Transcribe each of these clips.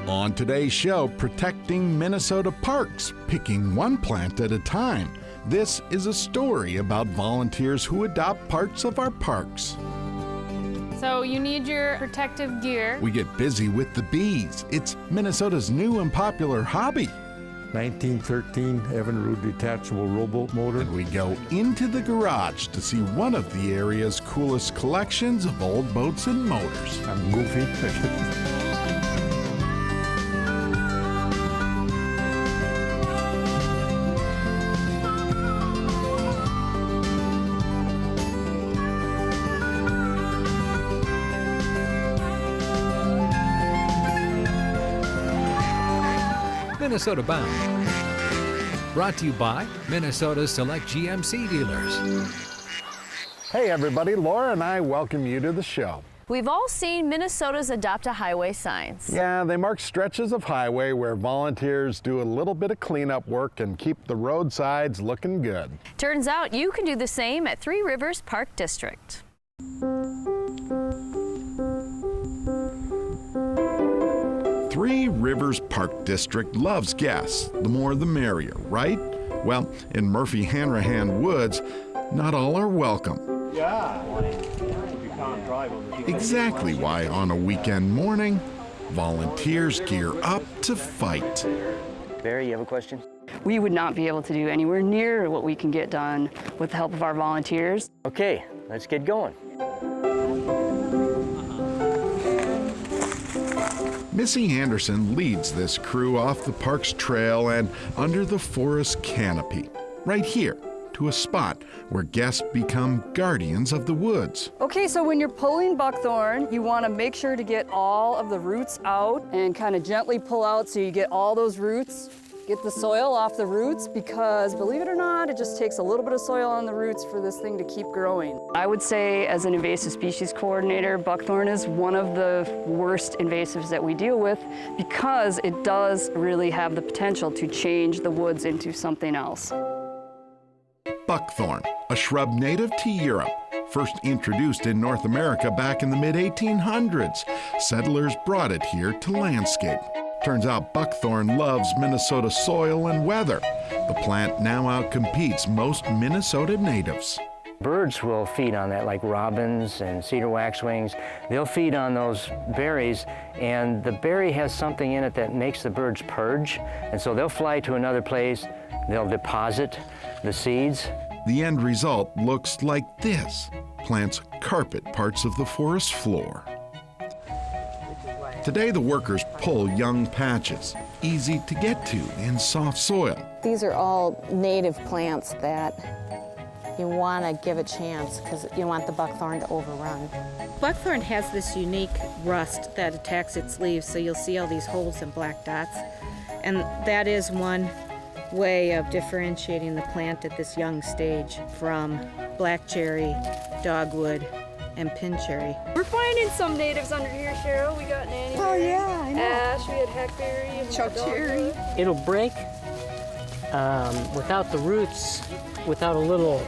On today's show, protecting Minnesota parks, picking one plant at a time. This is a story about volunteers who adopt parts of our parks. So you need your protective gear. We get busy with the bees. It's Minnesota's new and popular hobby. 1913 Evinrude detachable rowboat motor. And we go into the garage to see one of the area's coolest collections of old boats and motors. I'm goofy. Minnesota Bound. Brought to you by Minnesota's select GMC dealers. Hey everybody, Laura and I welcome you to the show. We've all seen Minnesota's Adopt a Highway signs. Yeah, they mark stretches of highway where volunteers do a little bit of cleanup work and keep the roadsides looking good. Turns out you can do the same at Three Rivers Park District. Three Rivers Park District loves guests. The more the merrier, right? Well, in Murphy-Hanrahan Woods, not all are welcome. Exactly why on a weekend morning, volunteers gear up to fight. Barry, you have a question? We would not be able to do anywhere near what we can get done with the help of our volunteers. Okay, let's get going. Missy Anderson leads this crew off the park's trail and under the forest canopy, right here, to a spot where guests become guardians of the woods. Okay, so when you're pulling buckthorn, you want to make sure to get all of the roots out and kind of gently pull out so you get all those roots. Get the soil off the roots because, believe it or not, it just takes a little bit of soil on the roots for this thing to keep growing. I would say, as an invasive species coordinator, buckthorn is one of the worst invasives that we deal with because it does really have the potential to change the woods into something else. Buckthorn, a shrub native to Europe, first introduced in North America back in the mid-1800s. Settlers brought it here to landscape. Turns out buckthorn loves Minnesota soil and weather. The plant now outcompetes most Minnesota natives. Birds will feed on that, like robins and cedar waxwings. They'll feed on those berries, and the berry has something in it that makes the birds purge, and so they'll fly to another place, they'll deposit the seeds. The end result looks like this. Plants carpet parts of the forest floor. Today, the workers pull young patches, easy to get to in soft soil. These are all native plants that you want to give a chance because you want the buckthorn to overrun. Buckthorn has this unique rust that attacks its leaves, so you'll see all these holes and black dots. And that is one way of differentiating the plant at this young stage from black cherry, dogwood, and pin cherry. We're finding some natives under here, Cheryl. We got nanny. Oh yeah, I know. Ash, we had hackberry and chokecherry. It'll break without the roots, without a little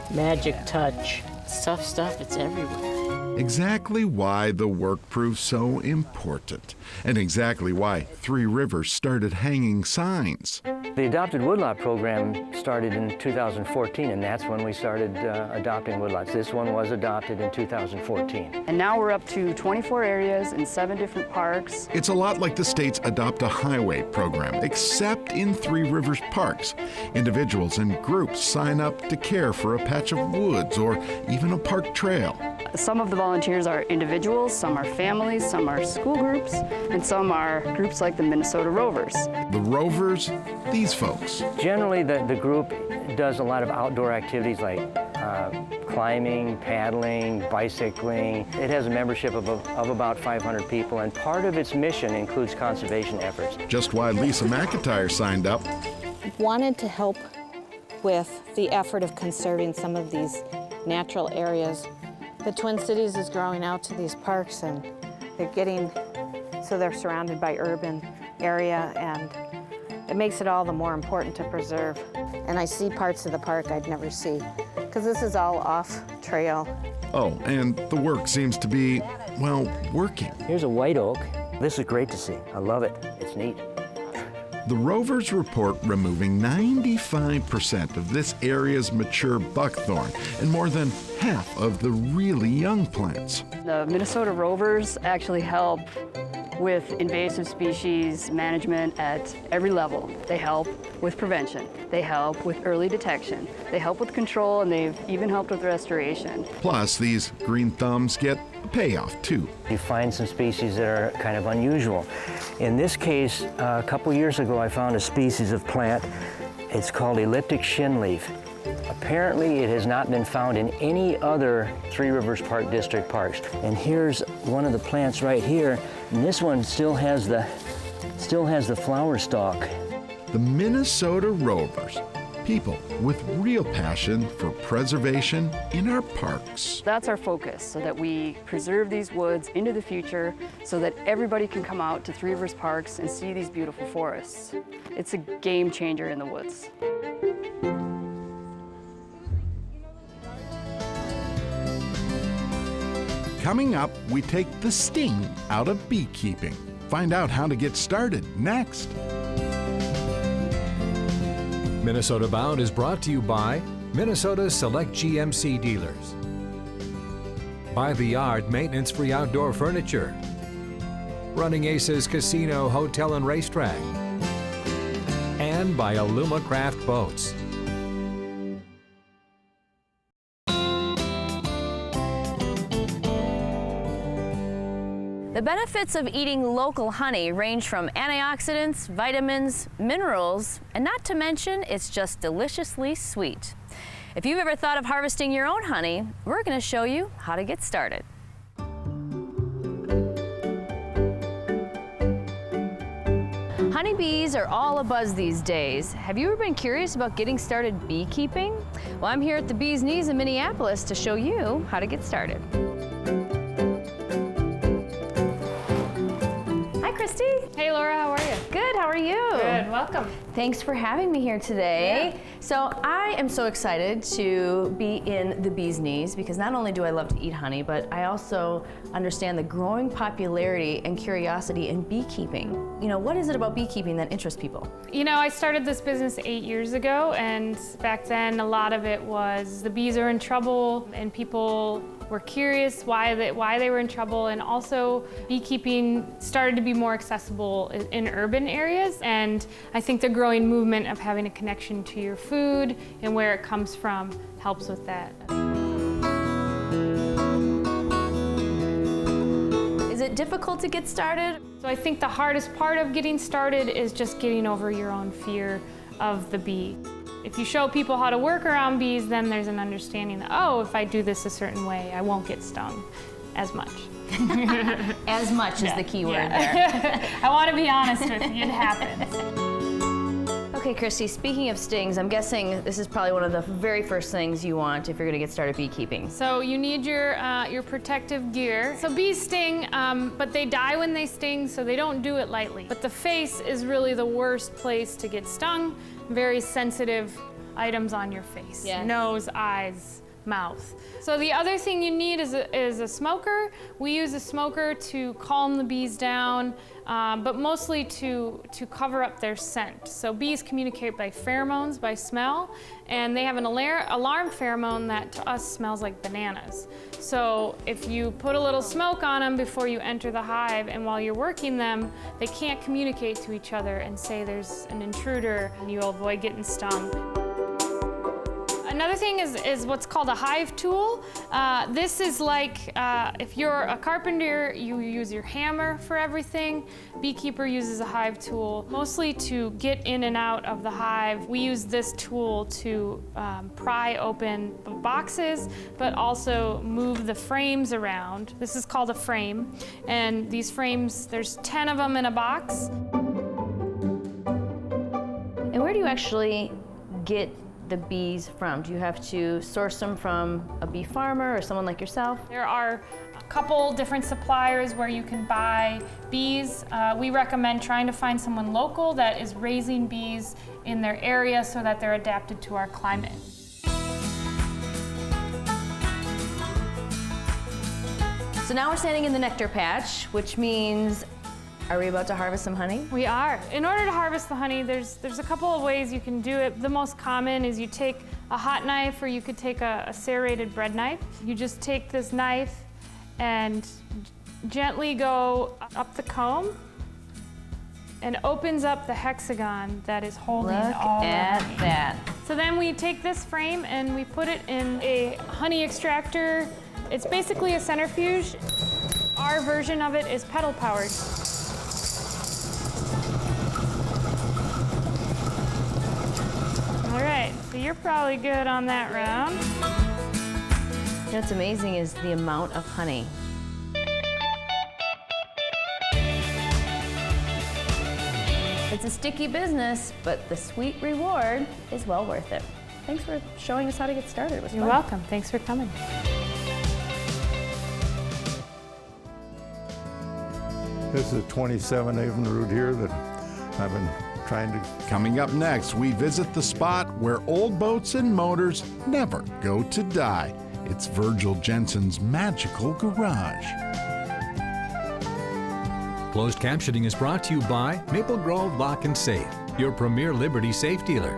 magic touch. Tough stuff, it's everywhere. Exactly why the work proves so important, and exactly why Three Rivers started hanging signs. The Adopted Woodlot program started in 2014, and that's when we started adopting woodlots. This one was adopted in 2014. And now we're up to 24 areas in 7 different parks. It's a lot like the state's Adopt a Highway program, except in Three Rivers parks. Individuals and groups sign up to care for a patch of woods or even a park trail. Some of the volunteers are individuals, some are families, some are school groups, and some are groups like the Minnesota Rovers. The Rovers, these folks. Generally, the group does a lot of outdoor activities like climbing, paddling, bicycling. It has a membership of about 500 people, and part of its mission includes conservation efforts. Just why Lisa McIntyre signed up. Wanted to help with the effort of conserving some of these natural areas. The Twin Cities is growing out to these parks, and they're surrounded by urban area, and it makes it all the more important to preserve. And I see parts of the park I'd never see, because this is all off trail. Oh, and the work seems to be, well, working. Here's a white oak. This is great to see. I love it. It's neat. The rovers report removing 95% of this area's mature buckthorn and more than half of the really young plants. The Minnesota rovers actually help with invasive species management at every level. They help with prevention. They help with early detection. They help with control, and they've even helped with restoration. Plus, these green thumbs get a payoff too. You find some species that are kind of unusual. In this case, a couple years ago, I found a species of plant. It's called elliptic shinleaf. Apparently, it has not been found in any other Three Rivers Park District parks. And here's one of the plants right here, and this one still has the flower stalk. The Minnesota Rovers, people with real passion for preservation in our parks. That's our focus, so that we preserve these woods into the future so that everybody can come out to Three Rivers Parks and see these beautiful forests. It's a game changer in the woods. Coming up, we take the sting out of beekeeping. Find out how to get started next. Minnesota Bound is brought to you by Minnesota Select GMC Dealers, by the Yard Maintenance-Free Outdoor Furniture, Running Aces Casino, Hotel and Racetrack, and by Aluma Craft Boats. The benefits of eating local honey range from antioxidants, vitamins, minerals, and not to mention, it's just deliciously sweet. If you've ever thought of harvesting your own honey, we're going to show you how to get started. Honeybees are all abuzz these days. Have you ever been curious about getting started beekeeping? Well, I'm here at the Bee's Knees in Minneapolis to show you how to get started. Hey Laura, how are you? Good, how are you? Good, welcome. Thanks for having me here today. Yeah. So I am so excited to be in the Bee's Knees because not only do I love to eat honey, but I also understand the growing popularity and curiosity in beekeeping. You know, what is it about beekeeping that interests people? You know, I started this business 8 years ago, and back then a lot of it was the bees are in trouble and people were curious why they were in trouble, and also beekeeping started to be more accessible in urban areas, and I think the growing movement of having a connection to your food and where it comes from helps with that. Is it difficult to get started? So I think the hardest part of getting started is just getting over your own fear of the bee. If you show people how to work around bees, then there's an understanding that, oh, if I do this a certain way, I won't get stung as much. As much is the key word there. I want to be honest with you, it happens. Okay, Christy, speaking of stings, I'm guessing this is probably one of the very first things you want if you're going to get started beekeeping. So you need your protective gear. So bees sting, but they die when they sting, so they don't do it lightly. But the face is really the worst place to get stung. Very sensitive items on your face. Yeah. Nose, eyes, mouth. So the other thing you need is a smoker. We use a smoker to calm the bees down, but mostly to cover up their scent. So bees communicate by pheromones, by smell, and they have an alarm pheromone that to us smells like bananas. So if you put a little smoke on them before you enter the hive, and while you're working them, they can't communicate to each other and say there's an intruder, and you'll avoid getting stung. Another thing is what's called a hive tool. This is like, if you're a carpenter, you use your hammer for everything. Beekeeper uses a hive tool, mostly to get in and out of the hive. We use this tool to pry open the boxes, but also move the frames around. This is called a frame, and these frames, there's 10 of them in a box. And where do you actually get the bees from? Do you have to source them from a bee farmer or someone like yourself? There are a couple different suppliers where you can buy bees. We recommend trying to find someone local that is raising bees in their area so that they're adapted to our climate. So now we're standing in the nectar patch, which means Are we about to harvest some honey? We are. In order to harvest the honey, there's a couple of ways you can do it. The most common is you take a hot knife, or you could take a serrated bread knife. You just take this knife and gently go up the comb, and opens up the hexagon that is holding all the honey. Look at that. So then we take this frame and we put it in a honey extractor. It's basically a centrifuge. Our version of it is pedal powered. All right, so you're probably good on that round. You know what's amazing is the amount of honey. It's a sticky business, but the sweet reward is well worth it. Thanks for showing us how to get started. It was You're fun. welcome. Thanks for coming. This is 27 Avon Road here that I've been trying to... Coming up next, we visit the spot where old boats and motors never go to die. It's Virgil Jensen's magical garage. Closed captioning is brought to you by Maple Grove Lock and Safe, your premier Liberty safe dealer.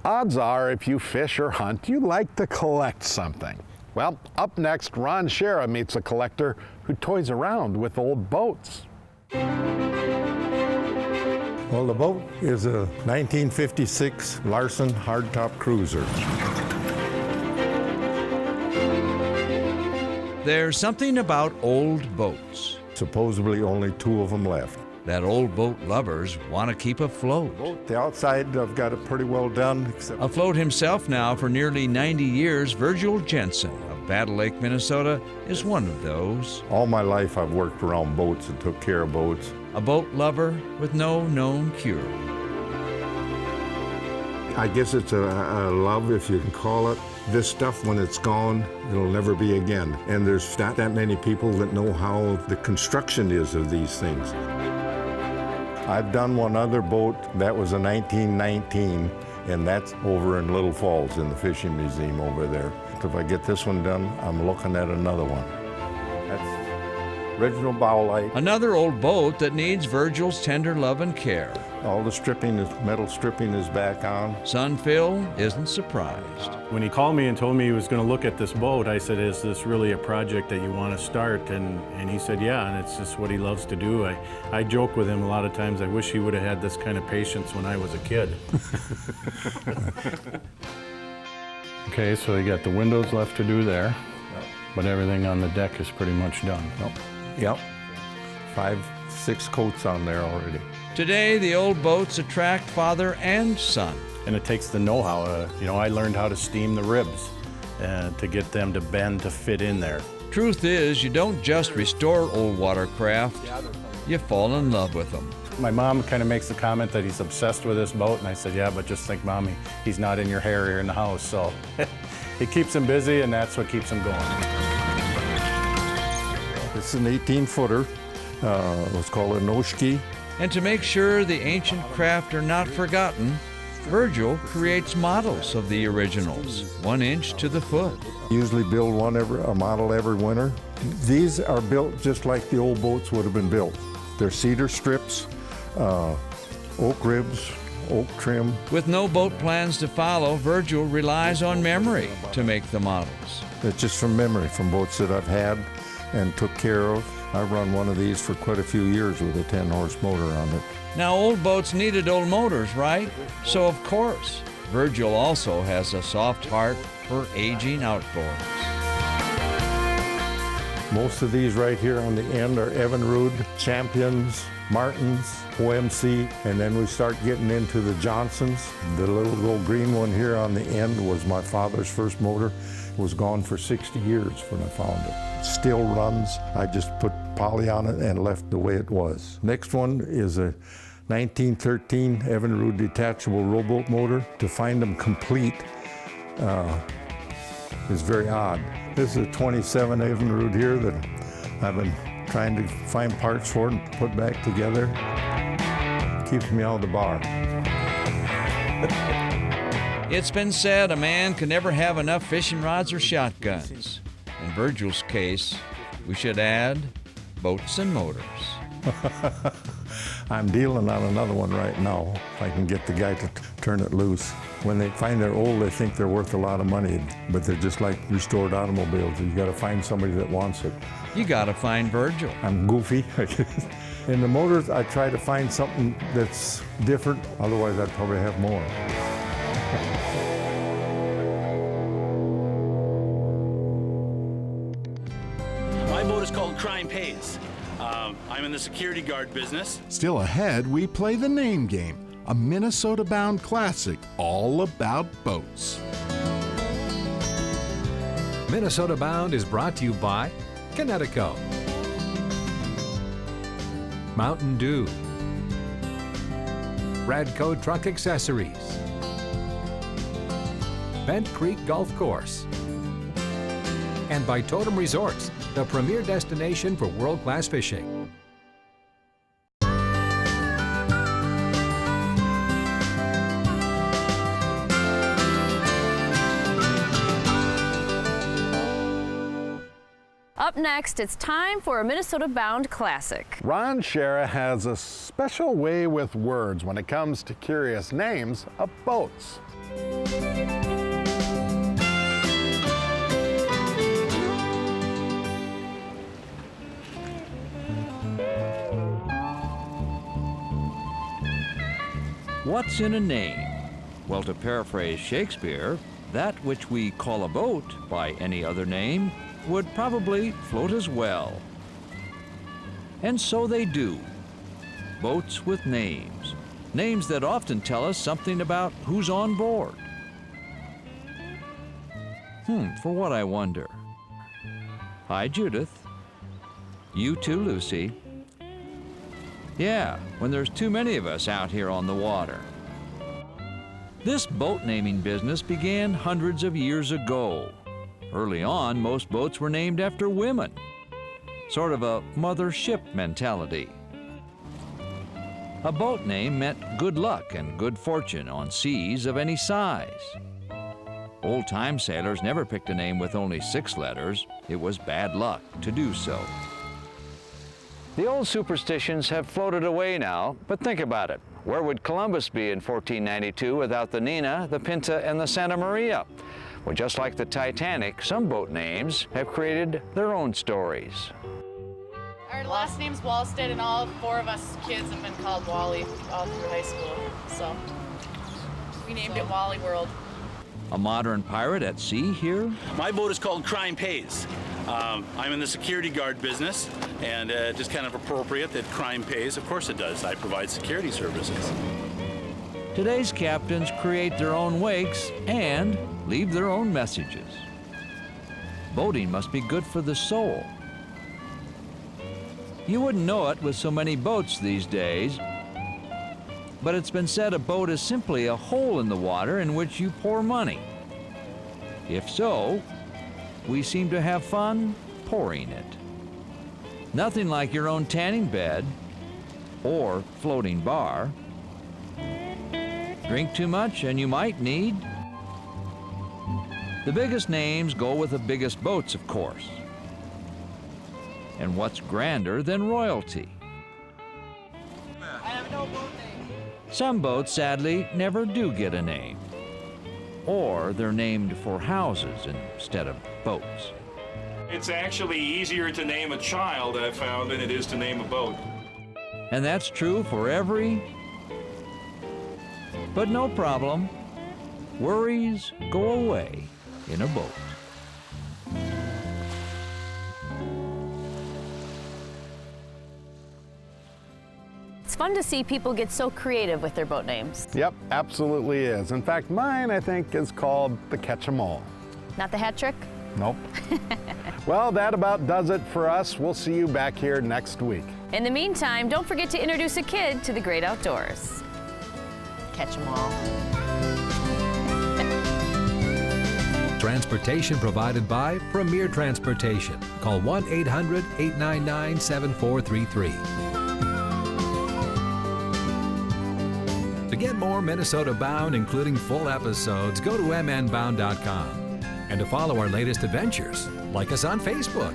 Odds are, if you fish or hunt, you like to collect something. Well, up next, Ron Shera meets a collector who toys around with old boats. Well, the boat is a 1956 Larson hardtop cruiser. There's something about old boats. Supposedly only 2 of them left. That old boat lovers want to keep afloat. The outside, I've got it pretty well done. Afloat himself now for nearly 90 years, Virgil Jensen of Battle Lake, Minnesota, is one of those. All my life I've worked around boats and took care of boats. A boat lover with no known cure. I guess it's a love, if you can call it. This stuff, when it's gone, it'll never be again. And there's not that many people that know how the construction is of these things. I've done one other boat, that was a 1919, and that's over in Little Falls in the Fishing Museum over there. If I get this one done, I'm looking at another one. That's original bow light. Another old boat that needs Virgil's tender love and care. All the stripping, metal stripping is back on. Son Phil isn't surprised. When he called me and told me he was going to look at this boat, I said, is this really a project that you want to start? And he said, yeah, and it's just what he loves to do. I joke with him a lot of times, I wish he would have had this kind of patience when I was a kid. Okay, so you got the windows left to do there, but everything on the deck is pretty much done. Yep. 5, 6 coats on there already. Today, the old boats attract father and son. And it takes the know-how. I learned how to steam the ribs to get them to bend to fit in there. Truth is, you don't just restore old watercraft, you fall in love with them. My mom kind of makes the comment that he's obsessed with this boat, and I said, yeah, but just think, Mommy, he's not in your hair here in the house, so it keeps him busy, and that's what keeps him going. This is an 18-footer. It's called a noshki. And to make sure the ancient craft are not forgotten, Virgil creates models of the originals, 1 inch to the foot. Usually build a model every winter. These are built just like the old boats would have been built. They're cedar strips, oak ribs, oak trim. With no boat plans to follow, Virgil relies on memory to make the models. It's just from memory, from boats that I've had and took care of. I've run one of these for quite a few years with a 10-horse motor on it. Now, old boats needed old motors, right? So, of course, Virgil also has a soft heart for aging outboards. Most of these right here on the end are Evinrude, Champions, Martins, OMC, and then we start getting into the Johnsons. The little gold green one here on the end was my father's first motor. It was gone for 60 years when I found it. It still runs. I just put poly on it and left the way it was. Next one is a 1913 Evinrude detachable rowboat motor. To find them complete is very odd. This is a 27 Evinrude here that I've been trying to find parts for and put back together. keeps me out of the bar. It's been said a man can never have enough fishing rods or shotguns. In Virgil's case, we should add boats and motors. I'm dealing on another one right now, if I can get the guy to turn it loose. When they find they're old, they think they're worth a lot of money, but they're just like restored automobiles. You gotta find somebody that wants it. You gotta find Virgil. I'm goofy. In the motors, I try to find something that's different, otherwise I'd probably have more. My boat is called Crime Pays. I'm in the security guard business. Still ahead, we play the name game, a Minnesota-bound classic all about boats. Minnesota Bound is brought to you by Connecticut, Mountain Dew, Radco Truck Accessories, Bent Creek Golf Course, and by Totem Resorts, the premier destination for world-class fishing. Up next, it's time for a Minnesota-bound classic. Ron Schara has a special way with words when it comes to curious names of boats. What's in a name? Well, to paraphrase Shakespeare, that which we call a boat by any other name would probably float as well. And so they do. Boats with names. Names that often tell us something about who's on board. For what I wonder? Hi, Judith. You too, Lucy. Yeah, when there's too many of us out here on the water. This boat naming business began hundreds of years ago. Early on, most boats were named after women. Sort of a mother ship mentality. A boat name meant good luck and good fortune on seas of any size. Old-time sailors never picked a name with only 6 letters. It was bad luck to do so. The old superstitions have floated away now, but think about it. Where would Columbus be in 1492 without the Nina, the Pinta, and the Santa Maria? Well, just like the Titanic, some boat names have created their own stories. Our last name's Wallstead, and all 4 of us kids have been called Wally all through high school. So we named it Wally World. A modern pirate at sea here? My boat is called Crime Pays. I'm in the security guard business, and just kind of appropriate that crime pays. Of course it does. I provide security services. Today's captains create their own wakes and leave their own messages. Boating must be good for the soul. You wouldn't know it with so many boats these days, but it's been said a boat is simply a hole in the water in which you pour money. If so, we seem to have fun pouring it. Nothing like your own tanning bed or floating bar. Drink too much and you might need. The biggest names go with the biggest boats, of course. And what's grander than royalty? I have no boat name. Some boats, sadly, never do get a name. Or they're named for houses instead of boats. It's actually easier to name a child, I've found, than it is to name a boat. And that's true for every... But no problem. Worries go away in a boat. It's fun to see people get so creative with their boat names. Yep, absolutely is. In fact, mine, I think, is called the Catch-em-all. Not the hat trick? Nope. Well, that about does it for us. We'll see you back here next week. In the meantime, don't forget to introduce a kid to the great outdoors. Catch 'em all. Transportation provided by Premier Transportation. Call 1-800-899-7433. To get more Minnesota Bound, including full episodes, go to mnbound.com. And to follow our latest adventures, like us on Facebook.